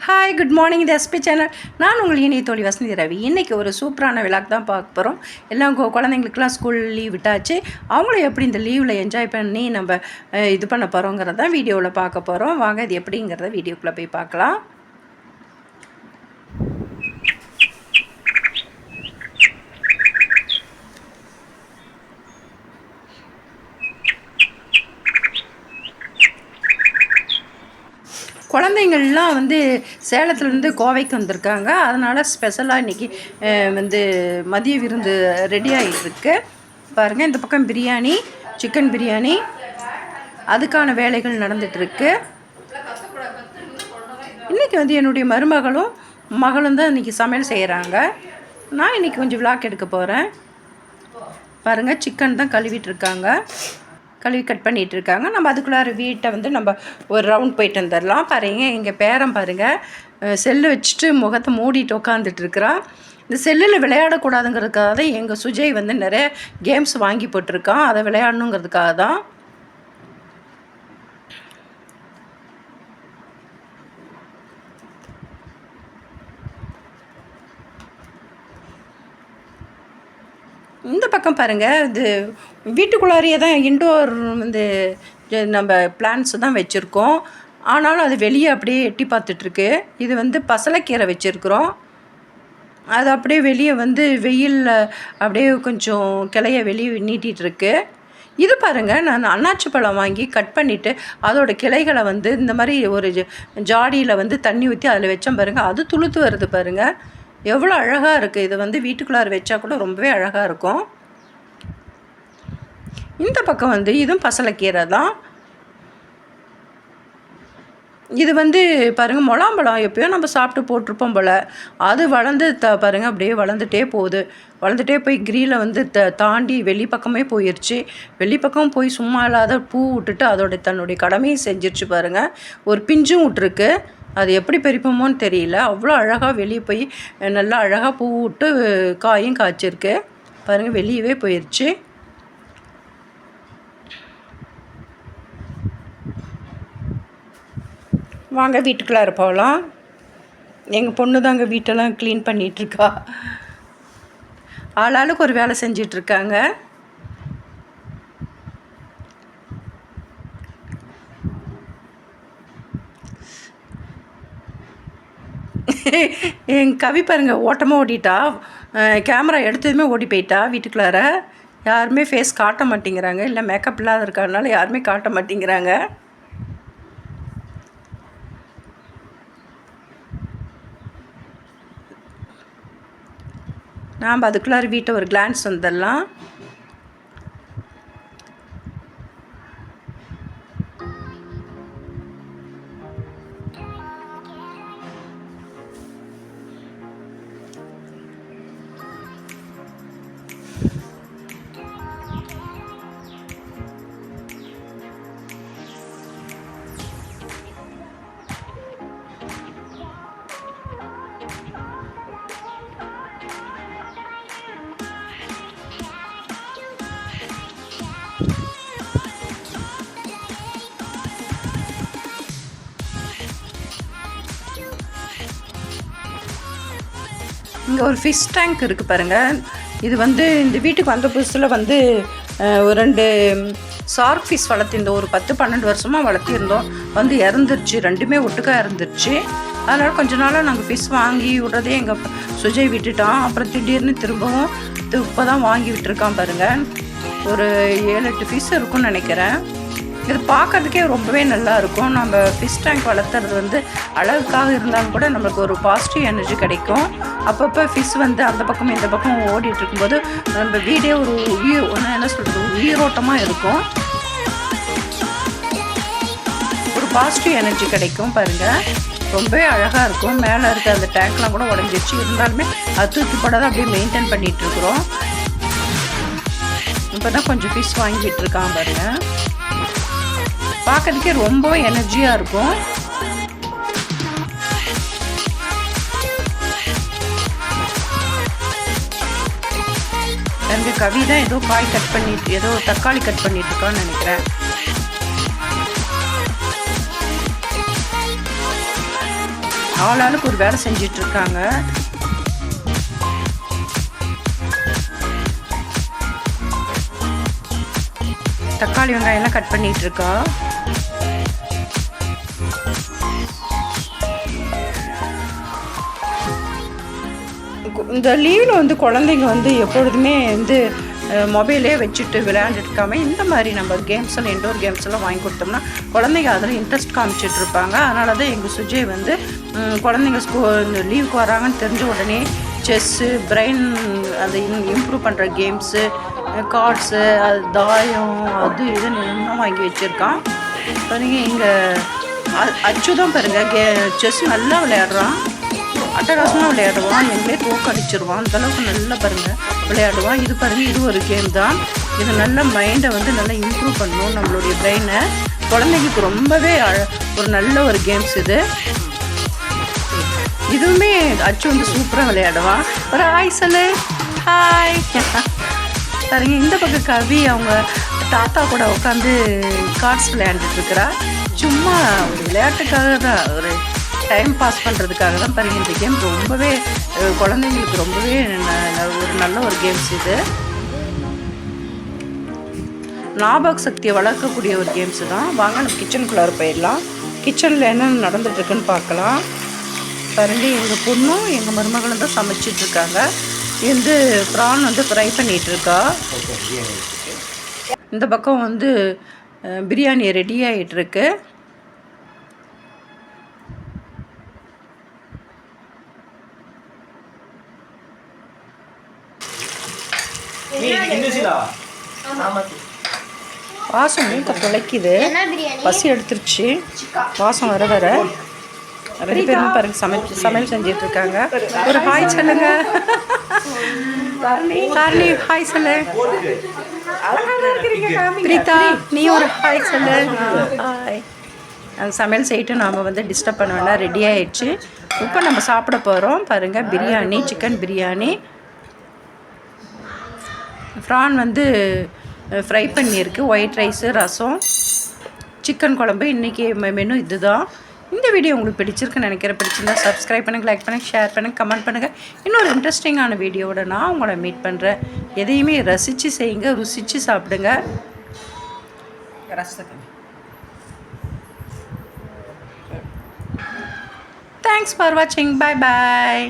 Hi good morning இது SP channel. நான் உங்கள் இனிய தோழி வசந்தி ரவி. இன்றைக்கி ஒரு சூப்பரான விழாக்கு தான் பார்க்க போகிறோம். எல்லாம் குழந்தைங்களுக்குலாம் ஸ்கூல் லீவ் விட்டாச்சு. அவங்களும் எப்படி இந்த லீவில் என்ஜாய் பண்ணி நம்ம இது பண்ண போகிறோங்கிறத வீடியோவில் பார்க்க போகிறோம். வாங்க இது எப்படிங்கிறத வீடியோக்குள்ளே போய் பார்க்கலாம். குழந்தைங்கள்லாம் சேலத்துலேருந்து கோவைக்கு வந்திருக்காங்க. அதனால் ஸ்பெஷலாக இன்றைக்கி மதிய விருந்து ரெடி ஆகிட்டுருக்கு. பாருங்கள், இந்த பக்கம் பிரியாணி, சிக்கன் பிரியாணி, அதுக்கான வேலைகள் நடந்துகிட்ருக்கு. இன்றைக்கி என்னுடைய மருமகளும் மகளும் தான் இன்றைக்கி சமையல் செய்கிறாங்க. நான் இன்றைக்கி கொஞ்சம் விளாக் எடுக்க போகிறேன். பாருங்கள், சிக்கன் தான் கழுவிட்டுருக்காங்க, கழுவி கட் பண்ணிகிட்ருக்காங்க. நம்ம அதுக்குள்ளார வீட்டை நம்ம ஒரு ரவுண்ட் போயிட்டு வந்துடலாம். பாருங்கள், எங்கள் பேரன் பாருங்கள், செல்லு வச்சுட்டு முகத்தை மூடிட்டு உட்காந்துட்ருக்குறான். இந்த செல்லில் விளையாடக்கூடாதுங்கிறதுக்காக தான் எங்கள் சுஜய் நிறைய கேம்ஸ் வாங்கி போட்டிருக்கான். அதை விளையாடணுங்கிறதுக்காக தான். இந்த பக்கம் பாருங்கள், இது வீட்டுக்குள்ளாரியே தான் இன்டோர் நம்ம பிளான்ட்ஸ் தான் வச்சுருக்கோம். ஆனாலும் அது வெளியே அப்படியே எட்டி பார்த்துட்ருக்கு. இது பசலைக்கீரை வச்சுருக்குறோம். அது அப்படியே வெளியே வெயிலில் அப்படியே கொஞ்சம் கிளைய வெளியே நீட்டிகிட்ருக்கு. இது பாருங்கள், நான் அன்னாச்சி பழம் வாங்கி கட் பண்ணிவிட்டு அதோட கிளைகளை இந்த மாதிரி ஒரு ஜாடியில் தண்ணி ஊற்றி அதில் வச்சோம் பாருங்கள், அது துளுத்து வருது பாருங்கள். எவ்வளோ அழகாக இருக்குது. இது வீட்டுக்குள்ளார வச்சா கூட ரொம்பவே அழகாக இருக்கும். இந்த பக்கம் இதுவும் பசலைக்கீரை தான். இது பாருங்கள், முலாம்பழம் எப்போயோ நம்ம சாப்பிட்டு போட்டிருப்போம் போல். அது வளர்ந்து பாருங்கள், அப்படியே வளர்ந்துட்டே போகுது. வளர்ந்துட்டே போய் கிரீல தாண்டி வெளிப்பக்கமே போயிடுச்சு. வெளிப்பக்கம் போய் சும்மா இல்லாத பூ விட்டுட்டு அதோட தன்னுடைய கடமையும் செஞ்சிருச்சு பாருங்கள். ஒரு பிஞ்சும் விட்டுருக்கு. அது எப்படி பறிப்போமோன்னு தெரியல. அவ்வளோ அழகாக வெளியே போய் நல்லா அழகாக பூ விட்டு காயும் காய்ச்சிருக்கு பாருங்கள். வெளியவே போயிடுச்சு. வாங்க வீட்டுக்குள்ளார போகலாம். எங்கள் பொண்ணு தாங்க வீட்டெல்லாம் க்ளீன் பண்ணிகிட்ருக்கா. ஆளாளுக்கு ஒரு வேலை செஞ்சிட்ருக்காங்க. என் கவி பாருங்கள், ஓட்டமாக ஓடிட்டா. கேமரா எடுத்ததுமே ஓடி போயிட்டா வீட்டுக்குள்ளார. யாருமே ஃபேஸ் காட்ட மாட்டேங்கிறாங்க. இல்லை மேக்கப் இல்லாத இருக்கிறதுனால யாருமே காட்ட மாட்டேங்கிறாங்க. நாம் அதுக்குள்ளார வீட்டை ஒரு கிளான்ஸ் வந்துடலாம். இங்கே ஒரு ஃபிஷ் டேங்க் இருக்குது பாருங்கள். இது இந்த வீட்டுக்கு வந்த புதுசில் ஒரு 2 ஷார்க் ஃபிஷ் வளர்த்திருந்தோம். ஒரு 10-12 வருஷமாக வளர்த்திருந்தோம். இறந்துருச்சு. 2மே ஒட்டுக்கா இறந்துருச்சு. அதனால் கொஞ்ச நாளாக நாங்கள் ஃபிஷ் வாங்கி விட்றதே எங்கள் சுஜய் விட்டுட்டான். அப்புறம் திடீர்னு திரும்பவும் இப்போ தான் வாங்கி விட்டுருக்கான் பாருங்கள். ஒரு 7-8 ஃபிஷ் இருக்குன்னு நினைக்கிறேன். இது பார்க்கறதுக்கே ரொம்பவே நல்லாயிருக்கும். நம்ம ஃபிஷ் டேங்க் வளர்த்துறது அழகுக்காக இருந்தாலும் கூட நம்மளுக்கு ஒரு பாசிட்டிவ் எனர்ஜி கிடைக்கும். அப்பப்போ ஃபிஷ் அந்த பக்கம் இந்த பக்கம் ஓடிட்டு இருக்கும்போது நம்ம வீடே ஒரு என்ன சொல்கிறது, உயிரோட்டமாக இருக்கும். ஒரு பாசிட்டிவ் எனர்ஜி கிடைக்கும் பாருங்கள். ரொம்பவே அழகாக இருக்கும். மேலே இருக்க அந்த டேங்க்லாம் கூட உடஞ்சிருச்சு. இருந்தாலுமே அது தூக்கிப்படாத அப்படியே மெயின்டைன் பண்ணிகிட்ருக்குறோம். இப்போ தான் கொஞ்சம் ஃபிஷ் வாங்கிட்டு இருக்கான் பாருங்கள். பார்க்கறதுக்கே ரொம்ப எனர்ஜியாக இருக்கும். எங்கள் கவி தான் ஏதோ காய் கட் பண்ணிட்டு, ஏதோ தக்காளி கட் பண்ணிட்டு இருக்கான்னு நினைக்கிறேன். ஆளாளுக்கு ஒரு வேலை செஞ்சிட்ருக்காங்க. தக்காளி வெங்காயம்லாம் கட் பண்ணிகிட்ருக்கா. இந்த லீவில் வந்து குழந்தைங்க வந்து எப்பொழுதுமே வந்து மொபைலே வச்சுட்டு விளையாண்டுட்டு இந்த மாதிரி நம்ம கேம்ஸ் எல்லாம் இன்டோர் கேம்ஸ் எல்லாம் வாங்கி கொடுத்தோம்னா குழந்தைங்க அதில் இன்ட்ரெஸ்ட் காமிச்சிட்டு இருப்பாங்க. அதனால தான் எங்கள் சுஜய் வந்து குழந்தைங்க இந்த லீவுக்கு வராங்கன்னு தெரிஞ்ச உடனே செஸ்ஸு, பிரெயின் அதை இம்ப்ரூவ் பண்ணுற கேம்ஸு, கார்ட்ஸு, அது தாயம், அது இதுன்னு இன்னும் வாங்கி வச்சுருக்கான். பாருங்க இங்கே அச்சு தான் பாருங்கள் செஸ் நல்லா விளையாடுறான், அட்டகாசமாக விளையாடுவான், எங்களே தோக்கடிச்சிருவான். அந்தளவுக்கு நல்லா பாருங்கள் விளையாடுவான். இது பாருங்கள் இது ஒரு கேம் தான். இது நல்ல மைண்டை வந்து நல்லா இம்ப்ரூவ் பண்ணணும், நம்மளுடைய பிரெயினை. குழந்தைங்களுக்கு ரொம்பவே ஒரு நல்ல ஒரு கேம்ஸ் இது. இதுவுமே அச்சு வந்து சூப்பராக விளையாடுவான். ஒரு ஹாய் சொல்லு, ஹாய். பாருங்க இந்த பக்கம் கவி அவங்க தாத்தா கூட உட்காந்து கார்ட்ஸ் விளையாண்டுட்டுருக்கிறா. சும்மா ஒரு விளையாட்டுக்காக தான், ஒரு டைம் பாஸ் பண்ணுறதுக்காக தான். பாருங்க இந்த கேம் ரொம்பவே குழந்தைங்களுக்கு ரொம்பவே ஒரு நல்ல ஒரு கேம்ஸ் இது. ஞாபக சக்தியை வளர்க்கக்கூடிய ஒரு கேம்ஸு தான். வாங்க நம்ம கிச்சனுக்குள்ளார போயிடலாம். கிச்சனில் என்னென்ன நடந்துகிட்ருக்குன்னு பார்க்கலாம். பாருங்க எங்கள் பொண்ணும் எங்கள் மருமகளும் தான் சமைச்சிட்ருக்காங்க. இது ப்ரான் வந்து ஃப்ரை பண்ணிகிட்ருக்கா. இந்த பக்கம் வந்து பிரியாணி ரெடி ஆகிட்டுருக்கு. வாசம் மூக்க துளைக்குது, பசி எடுத்துருச்சு. வாசம் வர வர 2 பேரும் பாருங்க சமையல் செஞ்சிட்டு இருக்காங்க. ஒரு ஹாய் சொல்லுங்க கார்னி, ஹாய் சொல்லு. பிரீதா நீ ஒரு ஹாய் சொல்லு. ஹாய். அந்த சமையல் செய்யிட்டு நாம் வந்து டிஸ்டர்ப் பண்ண வேண்டாம். ரெடி ஆகிடுச்சு. இப்போ நம்ம சாப்பிட போகிறோம். பாருங்கள் பிரியாணி, சிக்கன் பிரியாணி, ப்ரான் வந்து ஃப்ரை பண்ணியிருக்கு, ஒயிட் ரைஸு, ரசம், சிக்கன் குழம்பு. இன்றைக்கி மெனு இது தான். இந்த வீடியோ உங்களுக்கு பிடிச்சிருக்குன்னு நினைக்கிறேன். பிடிச்சிருந்தா சப்ஸ்கிரைப் பண்ணுங்கள், லைக் பண்ணுங்கள், ஷேர் பண்ணுங்கள், கமெண்ட் பண்ணுங்கள். இன்னொரு இன்ட்ரெஸ்டிங்கான வீடியோவோட நான் உங்களை மீட் பண்ணுறேன். எதையுமே ரசித்து செய்யுங்க, ருசித்து சாப்பிடுங்க. தேங்க்ஸ் ஃபார் வாட்சிங். பாய் பாய்.